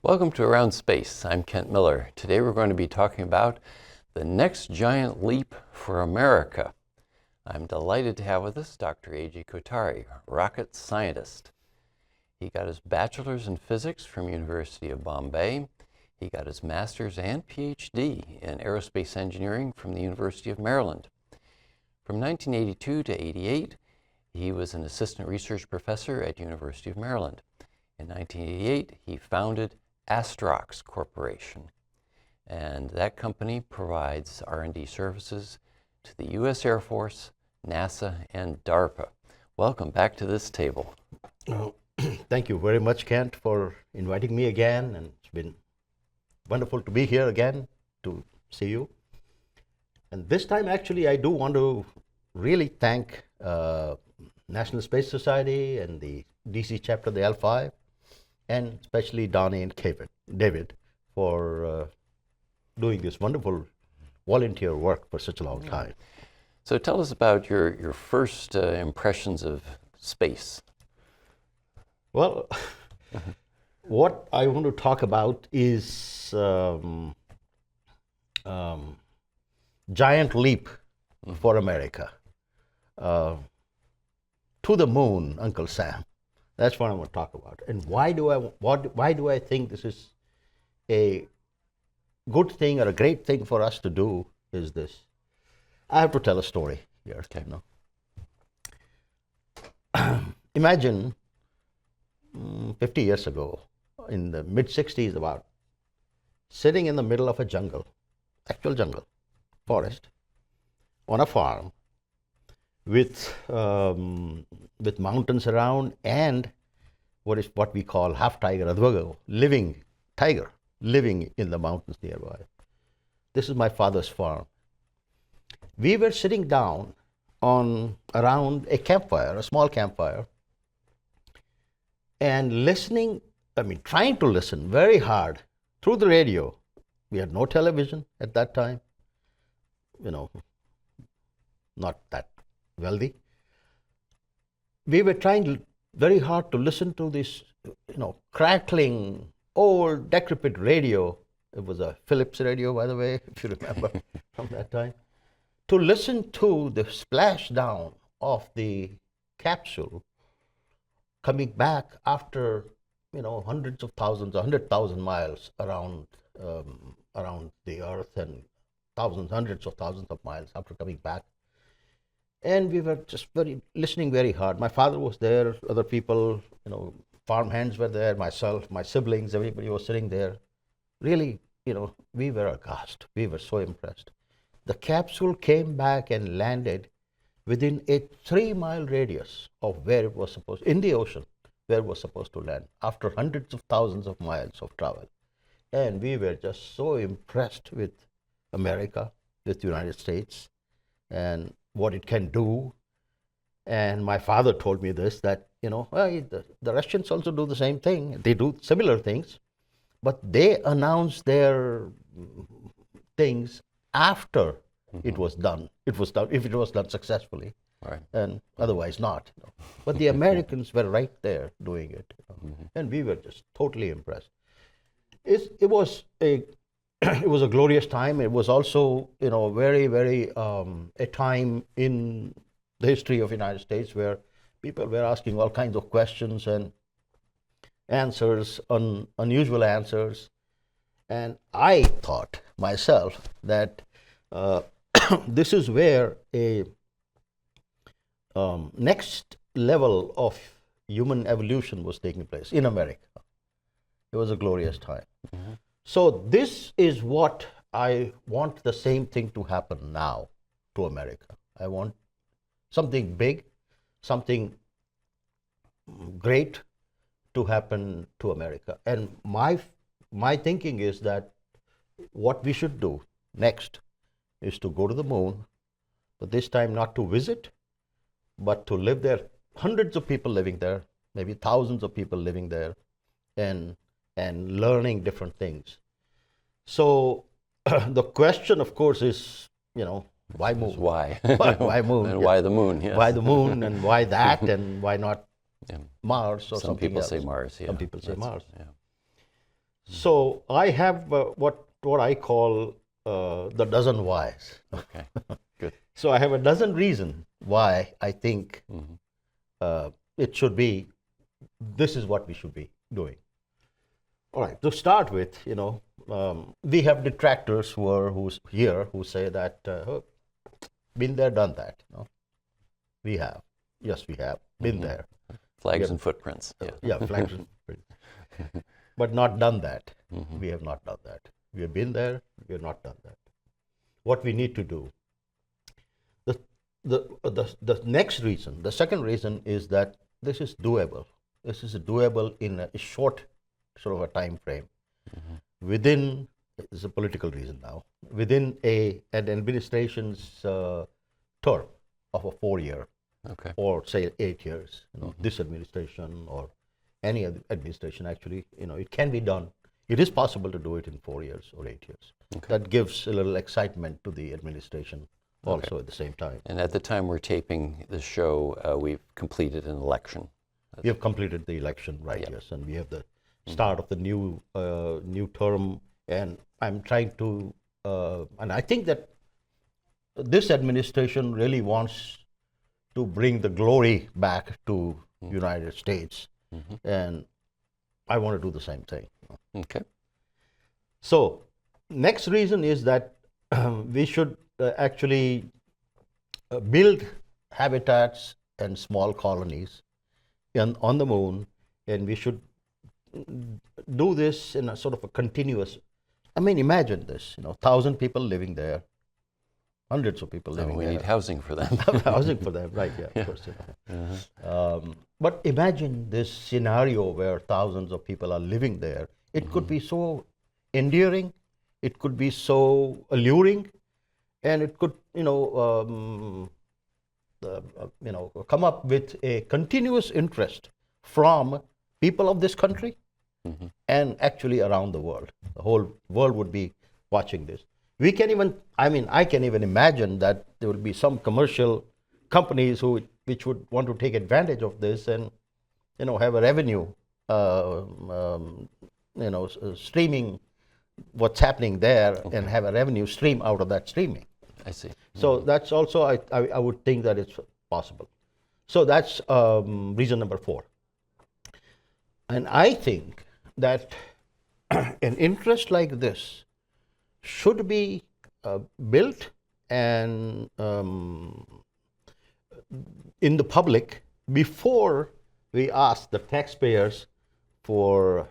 Welcome to Around Space. I'm Kent Miller. Today we're going to be talking about the next giant leap for America. I'm delighted to have with us Dr. Ajay Kothari, rocket scientist. He got his bachelor's in physics from University of Bombay. He got his master's and PhD in aerospace engineering from the University of Maryland. From 1982 to 88, he was an assistant research professor at University of Maryland. In 1988, he founded Astrox Corporation, and that company provides R&D services to the U.S. Air Force, NASA, and DARPA. Welcome back to this table. Thank you very much, Kent, for inviting me again, and it's been wonderful to be here again to see you. And this time, actually, I do want to really thank National Space Society and the DC chapter of the L5, and especially Donnie and David for doing this wonderful volunteer work for such a long time. So tell us about your first impressions of space. Well, what I want to talk about is giant leap for America. To the moon, Uncle Sam. That's what I want to talk about. And why do I think this is a good thing or a great thing for us to do is this. I have to tell a story here. Okay. You know? Imagine 50 years ago, in the mid-60s about, sitting in the middle of a jungle, actual jungle, forest, on a farm, with mountains around and what we call half tiger, advago, living tiger, living in the mountains nearby. This is my father's farm. We were sitting down around a campfire, a small campfire, and listening, trying to listen very hard through the radio. We had no television at that time, not that wealthy. We were trying very hard to listen to this, crackling, old, decrepit radio. It was a Philips radio, by the way, if you remember from that time. To listen to the splashdown of the capsule coming back after, hundreds of thousands, 100,000 miles around the Earth, and hundreds of thousands of miles after coming back. And we were just listening very hard. My father was there, other people, farm hands were there, myself, my siblings, everybody was sitting there. Really, we were aghast. We were so impressed. The capsule came back and landed within a 3-mile radius of where it was supposed, in the ocean, where it was supposed to land, after hundreds of thousands of miles of travel. And we were just so impressed with America, with the United States, and what it can do. And my father told me this, that, the Russians also do the same thing. They do similar things, but they announce their things after it was done. It was done if it was done successfully, Right. And otherwise not. But the Americans were right there doing it, and we were just totally impressed. It was a glorious time. It was also, very, very a time in the history of the United States where people were asking all kinds of questions and answers, unusual answers. And I thought myself that this is where a next level of human evolution was taking place in America. It was a glorious time. So this is what I want the same thing to happen now to America. I want something big, something great to happen to America. And my thinking is that what we should do next is to go to the moon, but this time not to visit, but to live there. Hundreds of people living there, maybe thousands of people living there, and learning different things. So the question, of course, is, why moon? Why? Why moon? And why the moon? Yes. Why the moon, and why that, and why not Mars or Some something people else? say Mars. Yeah. Some people say Mars. Yeah. So I have what I call the dozen whys. Okay. Good. So I have a dozen reasons why I think it should be. This is what we should be doing. All right. To start with, we have detractors who's here who say that oh, been there, done that. We have. Yes, we have been there. Flags Yeah. and footprints. Yeah. Yeah, flags and footprints. But not done that. We have not done that. We have been there. We have not done that. What we need to do. The next reason, the second reason is that this is doable. This is doable in a short sort of a time frame. Within, this is a political reason now, within an administration's term of a 4-year Okay. or say 8 years, this administration or any other administration actually, it can be done. It is possible to do it in 4 years or 8 years. Okay. That gives a little excitement to the administration also at the same time. And at the time we're taping the show, we've completed an election. We have completed the election, right? Yeah. Yes, and we have the start of the new term, and I'm trying to, and I think that this administration really wants to bring the glory back to United States, and I want to do the same thing. Okay. So, next reason is that we should actually build habitats and small colonies on the moon, and we should do this in a sort of a continuous. I mean, imagine this: 1,000 people living there, hundreds of people living we there. need housing for them. Housing for them, right? Yeah, of course. But imagine this scenario where thousands of people are living there. It could be so endearing, it could be so alluring, and it could, come up with a continuous interest from people of this country and actually around the world. The whole world would be watching this. We can even, I can even imagine that there will be some commercial companies which would want to take advantage of this and, have a revenue, streaming what's happening there and have a revenue stream out of that streaming. I see. So that's also, I would think that it's possible. So that's reason number 4. And I think that an interest like this should be built and in the public before we ask the taxpayers for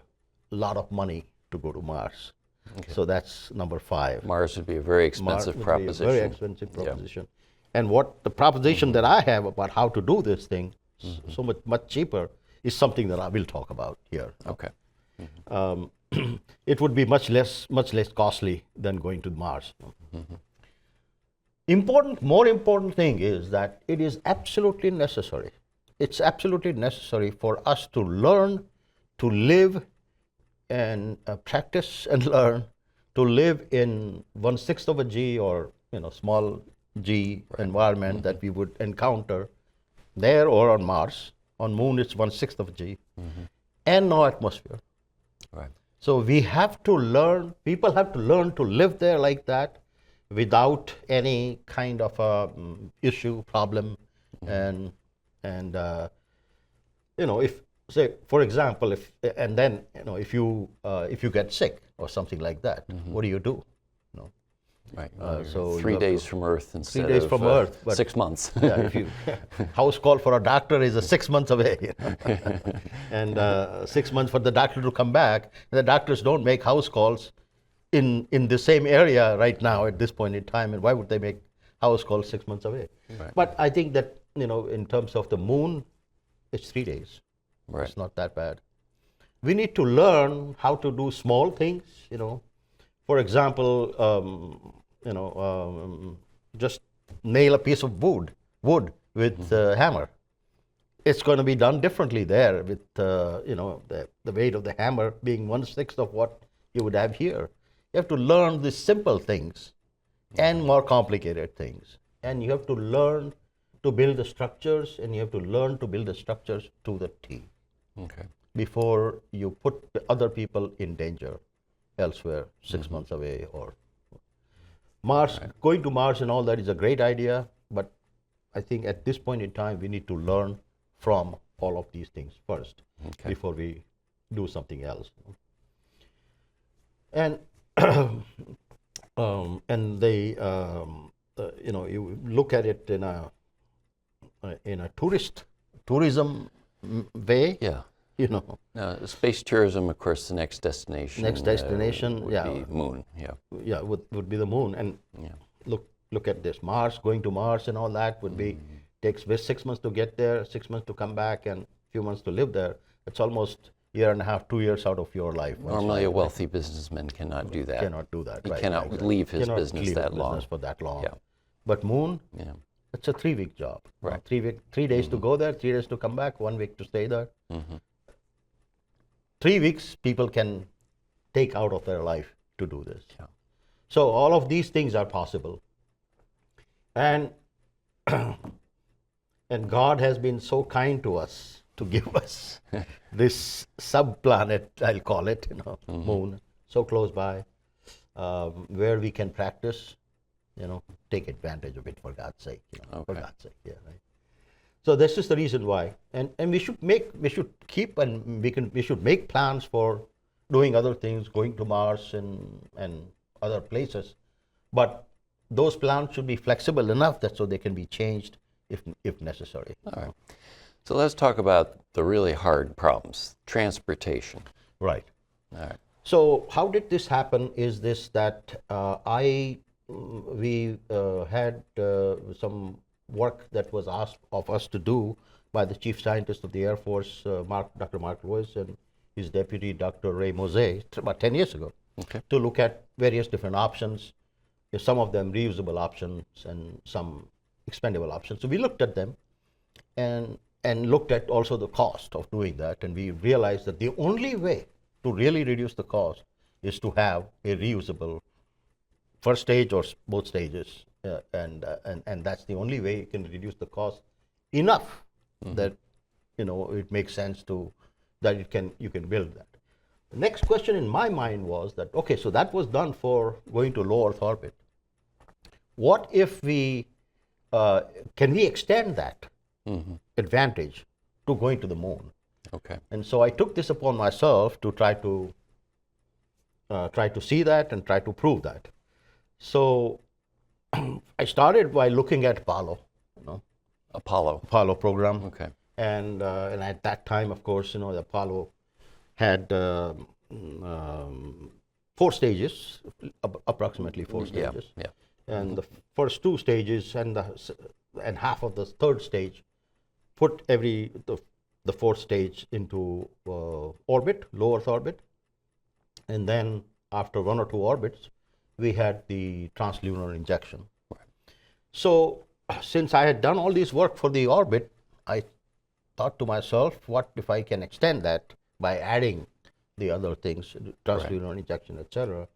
a lot of money to go to Mars. Okay. So that's number 5. Mars would be a very expensive proposition. Very expensive proposition. And what the proposition that I have about how to do this thing so much cheaper is something that I will talk about here. Okay. It would be much less costly than going to Mars. More important thing is that it is absolutely necessary. It's absolutely necessary for us to learn to live and practice and learn to live in 1/6 of a G or small G environment that we would encounter there or on Mars. On Moon, it's 1/6 of a G, and no atmosphere. Right. So we have to learn. People have to learn to live there like that, without any kind of a issue, problem, and if say for example if you get sick or something like that, what do you do? Right. So 3 days from Earth instead 3 days of from Earth, but 6 months. Yeah, if you house call for a doctor is 6 months away, and 6 months for the doctor to come back. The doctors don't make house calls in the same area right now at this point in time, and why would they make house calls 6 months away? Right. But I think that in terms of the Moon, it's 3 days. Right. It's not that bad. We need to learn how to do small things. For example, just nail a piece of wood with a hammer. It's going to be done differently there with the weight of the hammer being 1/6 of what you would have here. You have to learn the simple things and more complicated things, and you have to learn to build the structures, and you have to learn to build the structures to the T. Okay. Before you put the other people in danger. elsewhere, 6 months away, or Mars. Going to Mars and all that is a great idea, but I think at this point in time we need to learn from all of these things first before we do something else. And and they you look at it in a tourism way. Yeah. Now, space tourism, of course, the next destination. Next destination, would be Moon. Yeah. Yeah, would be the Moon. And look at this, Mars, going to Mars and all that would be takes 6 months to get there, 6 months to come back, and a few months to live there. It's almost a year and a half, 2 years out of your life. Normally, a wealthy businessman cannot do that. Cannot do that. He right, cannot exactly. leave his Cannot business leave that his long. business for that long. Yeah. But Moon, Yeah. it's a 3-week job. Right. 3 days to go there, 3 days to come back, 1 week to stay there. Mm-hmm. 3 weeks people can take out of their life to do this. Yeah. So all of these things are possible. And and God has been so kind to us to give us this subplanet, I'll call it, Moon, so close by, where we can practice, take advantage of it, for God's sake, for God's sake, yeah, right. So this is the reason why, and we should keep and we should make plans for doing other things, going to Mars and other places, but those plans should be flexible enough that so they can be changed if necessary. All right. So let's talk about the really hard problems, transportation. Right. All right. So how did this happen? Is this that we had some work that was asked of us to do by the chief scientist of the Air Force, Dr. Mark Lewis, and his deputy, Dr. Ray Mose, about 10 years ago, to look at various different options, some of them reusable options and some expendable options. So we looked at them and looked at also the cost of doing that, and we realized that the only way to really reduce the cost is to have a reusable first stage or both stages, and that's the only way you can reduce the cost enough that it makes sense to that you can build that. The next question in my mind was that, okay, so that was done for going to low Earth orbit. What if we can we extend that advantage to going to the Moon? Okay. And so I took this upon myself to try to see that and try to prove that. So I started by looking at Apollo, Apollo program. Okay. And at that time, of course, the Apollo had 4 stages, approximately 4 stages. Yeah. And the first 2 stages and half of the third stage put the fourth stage into orbit, low Earth orbit, and then after 1 or 2 orbits, we had the translunar injection. Right. So since I had done all this work for the orbit, I thought to myself, what if I can extend that by adding the other things, translunar injection, etc.,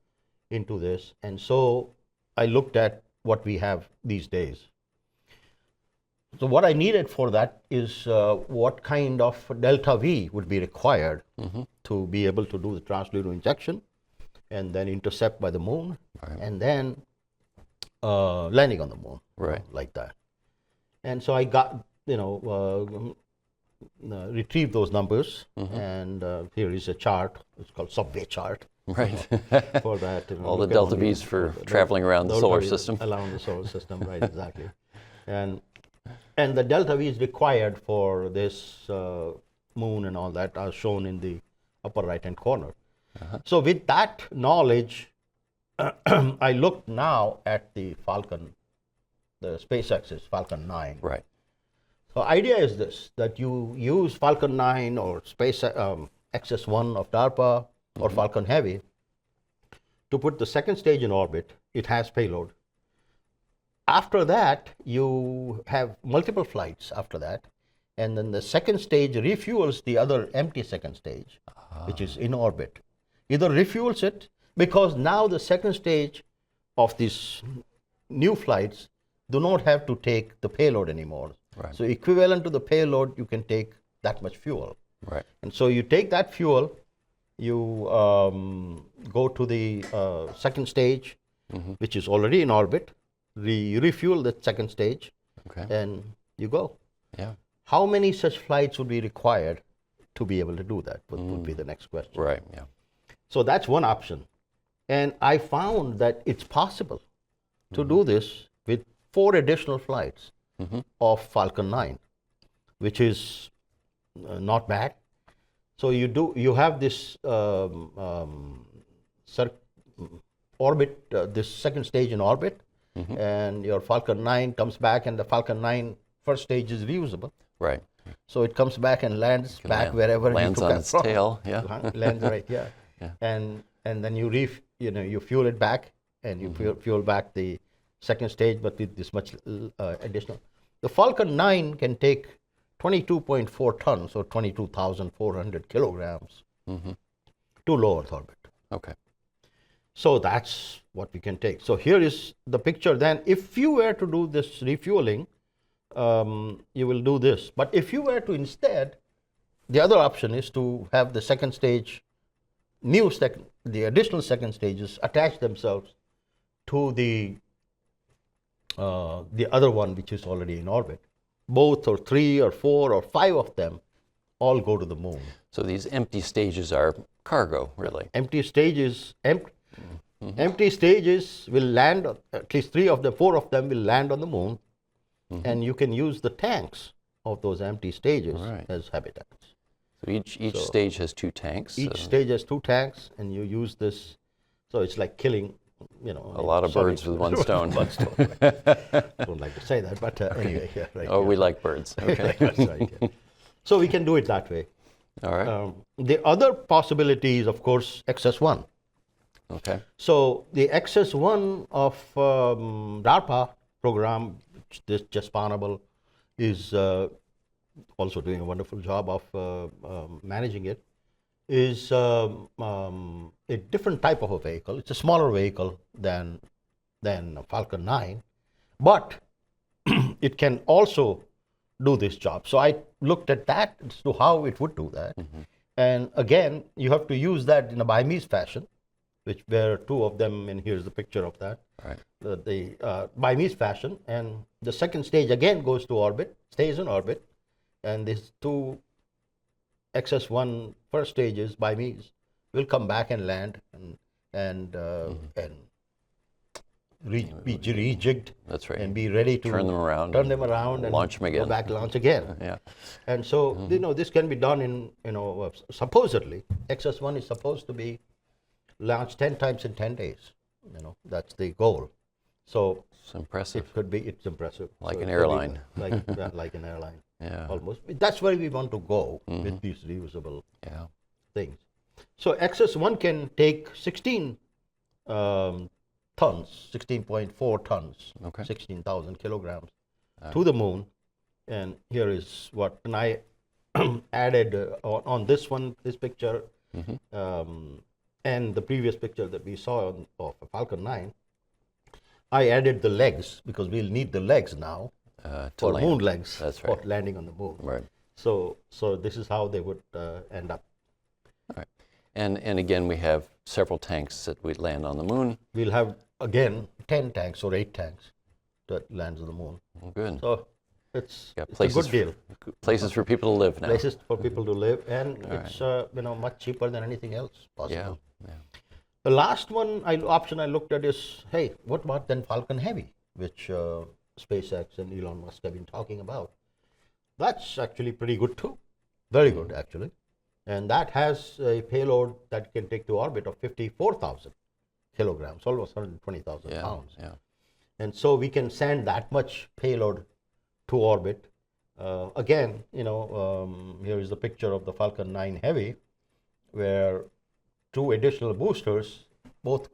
into this? And so I looked at what we have these days. So what I needed for that is what kind of delta V would be required to be able to do the translunar injection and then intercept by the Moon, and then landing on the Moon, like that. And so I got, retrieved those numbers, and here is a chart. It's called subway chart. Right. For that. All the delta V's for traveling around the solar system. Around the solar system, right, exactly. And the delta V is required for this Moon and all that are shown in the upper right-hand corner. So with that knowledge, I look now at the Falcon, the SpaceX's Falcon 9. Right. So idea is this, that you use Falcon 9 or XS-1 of DARPA or Falcon Heavy to put the second stage in orbit. It has payload. After that, you have multiple flights after that, and then the second stage refuels the other empty second stage, which is in orbit. Either refuels it, because now the second stage of these new flights do not have to take the payload anymore. Right. So equivalent to the payload, you can take that much fuel. Right. And so you take that fuel you go to the second stage, which is already in orbit. You refuel the second stage, Okay. and you go. Yeah. How many such flights would be required to be able to do that? Would be the next question. Right. Yeah. So that's one option. And I found that it's possible to do this with 4 additional flights of Falcon 9, which is not bad. So you have this orbit, this second stage in orbit, and your Falcon 9 comes back, and the Falcon 9 first stage is reusable. Right. So it comes back and lands back land- wherever lands you took on it its from. tail, yeah. Lands right, yeah. Yeah. And then you fuel it back, and you fuel back the second stage, but with this much additional. The Falcon 9 can take 22.4 tons, or 22,400 kilograms, to low Earth orbit. Okay. So that's what we can take. So here is the picture. Then if you were to do this refueling, you will do this. But if you were to instead, the other option is to have the second stage, the additional second stages attach themselves to the other one, which is already in orbit. Both, or 3 or 4 or 5 of them all go to the moon. So these empty stages are cargo, really. Empty stages, empty stages will land, at least 4 of them will land on the moon, and you can use the tanks of those empty stages as habitats. So each stage has 2 tanks. Each stage has 2 tanks, and you use this. So it's like killing, a lot of birds with one stone. One stone, right. Don't like to say that, but anyway, yeah, right. Oh, we like birds. Okay. That's right. Yeah. So we can do it that way. All right. The other possibility is, of course, XS1. Okay. So the XS1 of DARPA program, which this Jaspanable is also doing a wonderful job of managing it, is a different type of a vehicle. It's a smaller vehicle than Falcon 9, but it can also do this job. So I looked at that as to how it would do that. And again, you have to use that in a Burmese fashion, which where 2 of them, and here's the picture of that. Right. The Burmese fashion, and the second stage again goes to orbit, stays in orbit, and these 2 XS1 first stages, Burmese, will come back and land and be rejigged. That's right. And be ready to turn them around, and launch them again. Go back, launch again. Yeah. And so this can be done in supposedly XS1 is supposed to be launched 10 times in 10 days. That's the goal. So It's impressive. it's impressive. Like So an it could be airline. like an airline. Yeah. Almost. That's where we want to go with these reusable Yeah. things. So XS1 can take 16 tons, 16.4 tons, Okay. 16,000 kilograms to the moon. And here is what, and I added on this one, this picture, and the previous picture that we saw of Falcon 9, I added the legs, because we'll need the legs now To for land. moon legs That's for right. landing on the moon. Right. So this is how they would end up. All right. And again, we have several tanks that would land on the moon. We'll have, again, 10 tanks or 8 tanks that lands on the moon. Well, good. So it's Got a places good deal. Places for people to live now. Places for people to live, and All it's much cheaper than anything else possible. Yeah. The last option I looked at is, hey, what about then Falcon Heavy, which SpaceX and Elon Musk have been talking about? That's actually pretty good too, very good actually, and that has a payload that can take to orbit of 54,000 kilograms, almost 120,000 Yeah. pounds. Yeah. And so we can send that much payload to orbit. Again, here is the picture of the Falcon 9 Heavy, where 2 additional boosters both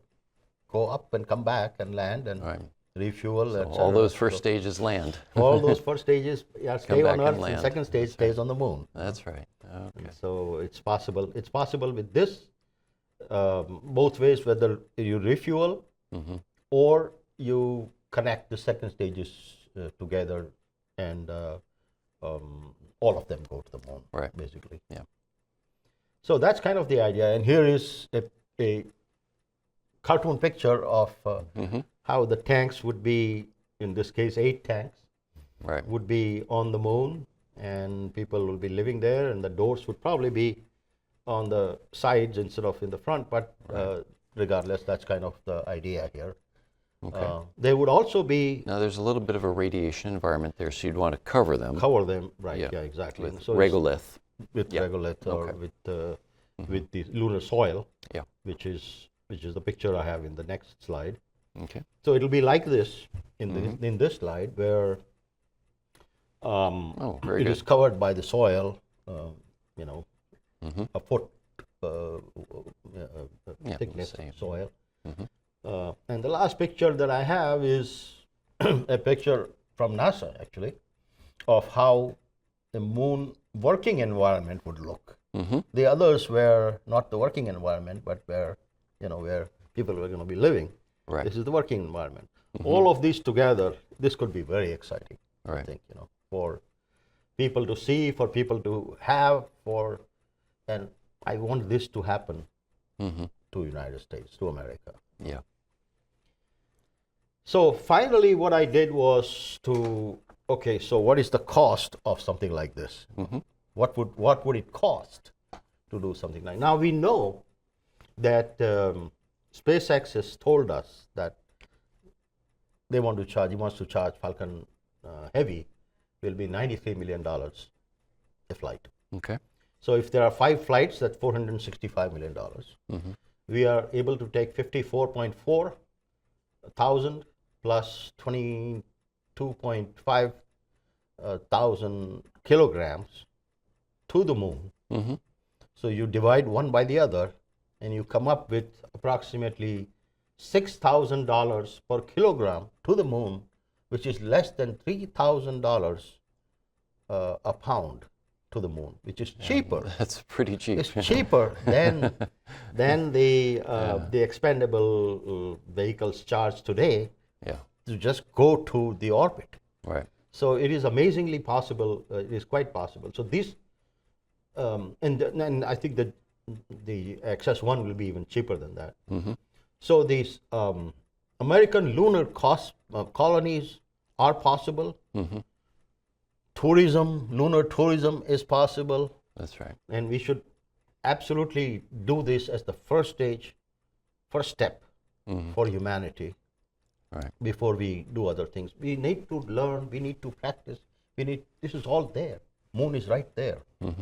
go up and come back and land and Right. refuel. So etc. all those first So stages land. all those first stages stay back on and Earth, and land. second stage stays on the moon. That's right. Okay. So it's possible. It's possible with this both ways, whether you refuel or you connect the second stages together, and all of them go to the moon. Right. Basically. Yeah. So that's kind of the idea. And here is a cartoon picture of how the tanks would be, in this case, 8 tanks, Right. would be on the moon, and people will be living there, and the doors would probably be on the sides instead of in the front, but regardless, that's kind of the idea here. Okay. They would also be Now there's a little bit of a radiation environment there, so you'd want to cover them. cover them, right? Yeah. Yeah, exactly. With So it's regolith. with Yeah. regolith or Okay. with the lunar soil, Yeah. which is the picture I have in the next slide. Okay. So it'll be like this in this slide, where Oh, very it good. is covered by the soil, you know, a foot Yeah, thickness same. soil. And the last picture that I have is a picture from NASA, actually, of how the moon working environment would look. The others were not the working environment, but where people were going to be living. Right. This is the working environment. All of these together, this could be very exciting. I Right. think, for people to see, for people to have, and I want this to happen to United States, to America. Yeah. So finally, what I did was okay, so what is the cost of something like this? What would it cost to do something like? Now we know that SpaceX has told us that he wants to charge Falcon Heavy will be $93 million a flight. Okay. So if there are 5 flights, that's $465 million. We are able to take 54.4 thousand plus 22.5 thousand kilograms to the moon. So you divide one by the other, and you come up with approximately $6,000 per kilogram to the moon, which is less than $3,000 a pound to the moon, which is cheaper. That's pretty cheap. It's cheaper than the expendable vehicles charge today Yeah. to just go to the orbit. Right. So it is amazingly possible. It is quite possible. So this, and I think that the XS1 will be even cheaper than that. So these American lunar colonies are possible. Tourism, lunar tourism is possible. That's right. And we should absolutely do this as the first step for humanity. Right. Before we do other things. We need to learn, we need to practice, this is all there. Moon is right there,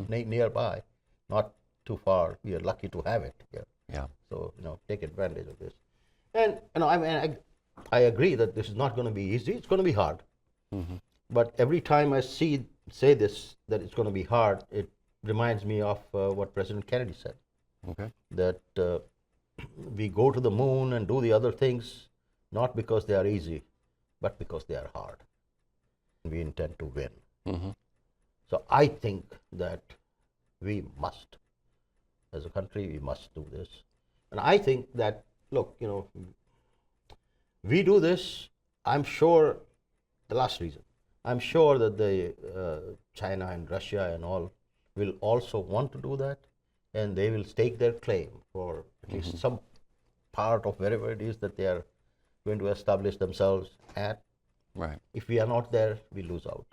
nearby, not too far. We are lucky to have it here. Yeah. So, take advantage of this. And, I agree that this is not going to be easy, it's going to be hard. But every time I say this, that it's going to be hard, it reminds me of what President Kennedy said. Okay. That we go to the moon and do the other things, not because they are easy, but because they are hard. We intend to win. So I think that we must, as a country, we must do this. And I think that, look, we do this, I'm sure, the last reason, I'm sure that the China and Russia and all will also want to do that, and they will stake their claim for at least some part of wherever it is that they are going to establish themselves at. Right. If we are not there, we lose out.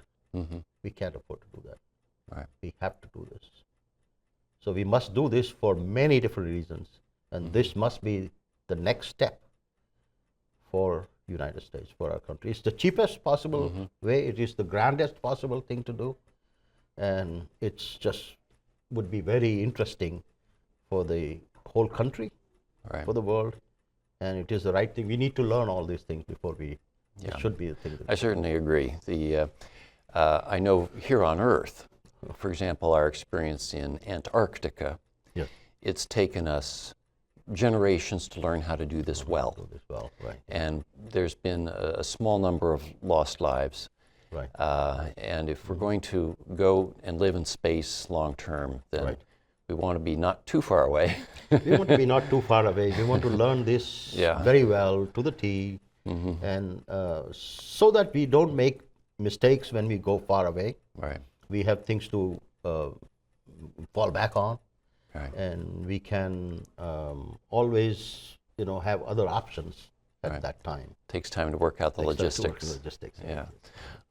We can't afford to do that. Right. We have to do this. So we must do this for many different reasons, and this must be the next step for United States, for our country. It's the cheapest possible way. It is the grandest possible thing to do, and it's just would be very interesting for the whole country, Right. for the world, and it is the right thing. We need to learn all these things before we. Yeah. It should be the thing. I certainly agree. I know here on Earth, for example, our experience in Antarctica, Yes. it's taken us generations to learn how to do this well. Do this well, right? And there's been a small number of lost lives. Right. And if we're going to go and live in space long term, then Right. we want to be not too far away. We want to be not too far away. We want to learn this Yeah. very well to the T, and so that we don't make mistakes when we go far away. Right. We have things to fall back on, Right. and we can always, have other options at Right. that time. Takes time to work out the Takes time to work logistics. the logistics. Yeah.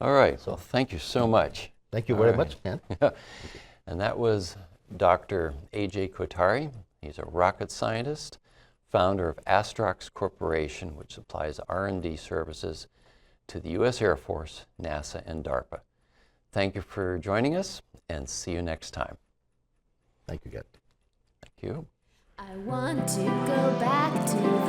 All right. So- Well, thank you so much. Thank you All very right. much, Ken. And that was Dr. Ajay Kothari. He's a rocket scientist, founder of Astrox Corporation, which supplies R&D services to the U.S. Air Force, NASA, and DARPA. Thank you for joining us, and see you next time. Thank you, Ken. Thank you. I want to go back to